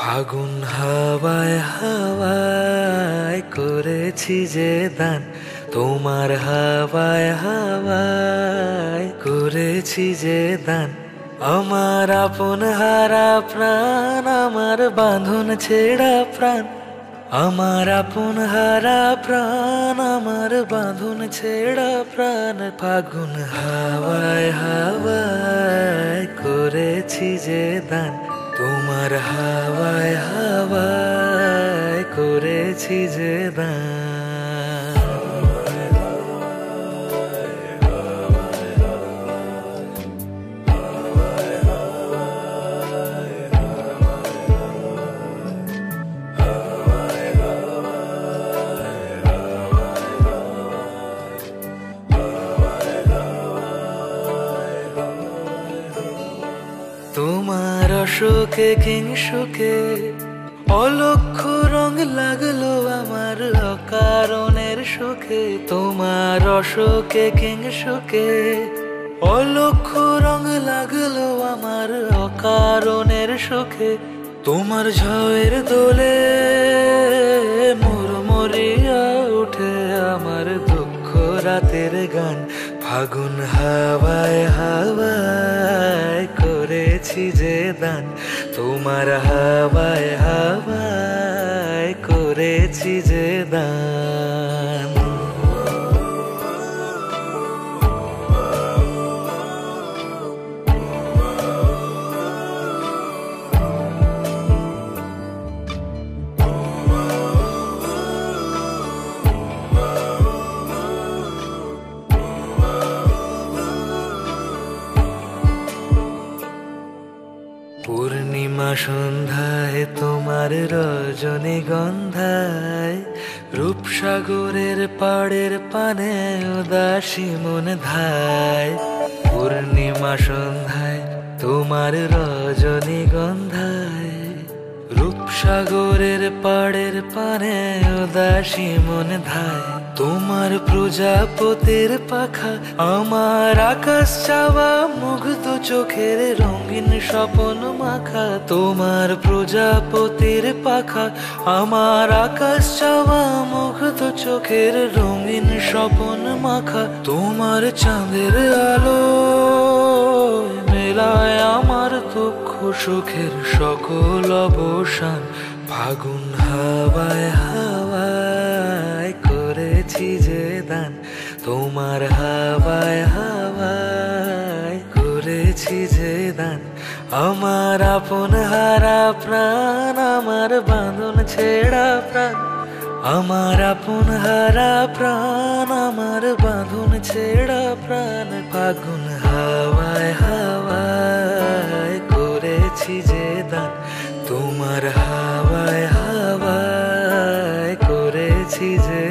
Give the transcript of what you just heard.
ফাগুন হাওয়ায় হাওয়ায় করেছি যে দান, তোমার হাওয়ায় হাওয়ায় করেছি যে দান। আমার আপন হারা প্রাণ, আমার বাঁধন ছেঁড়া প্রাণ, আমার আপন হারা প্রাণ, আমার বাঁধন ছেঁড়া প্রাণ। ফাগুন হাওয়ায় হাওয়ায় করেছি যে দান, তোমার হাওয়ায় হাওয়ায় করেছি যে দান। তোমার অশোকে কিংসুকে অলক্ষ রং লাগলো আমার অকারণের সুখে। তোমার অশোকে কিংসুকে অলক্ষ রং লাগলো আমার অকারণের সুখে। তোমার ঝড়ের দোলে মুড়মুড়িয়া উঠে আমার দুঃখ রাতের গান। ফাগুন হাওয়ায় হাওয়ায় করেছি যে দান, তোমার হাওয়ায় হাওয়ায় করেছি যে দান। পূর্ণিমা সন্ধ্যায় তোমার রজনীগন্ধায়, রূপসাগরের পাড়ের পানে উদাসী মন ধায়। পূর্ণিমা সন্ধ্যায় তোমার রজনীগন্ধায়, রূপসাগরের পাড়ের পানে উদাসী মন ধায়। তোমার প্রজাপতির পাখা আমার আকাশ চাওয়া মুগ্ধ চোখের রঙিন স্বপন মাখা। তোমার প্রজাপতির পাখা আমার আকাশ চাওয়া মুগ্ধ চোখের রঙিন স্বপন মাখা। তোমার চাঁদের আলো মেলায় আমার দুঃখ সুখের সকল অবসান। ফাগুন হাওয়ায় হাওয়ায় করেছি যে দান, তোমার হাওয়ায় হাওয়ায় করেছি যে দান। আমার আপন হারা প্রাণ, আমার বাঁধন ছেঁড়া প্রাণ, আমার আপন হারা প্রাণ, আমার বাঁধন ছেঁড়া প্রাণ। ফাগুন হাওয়ায় হাওয়ায় করেছি যে দান, তোমার হাওয়ায় হাওয়ায় করেছি যে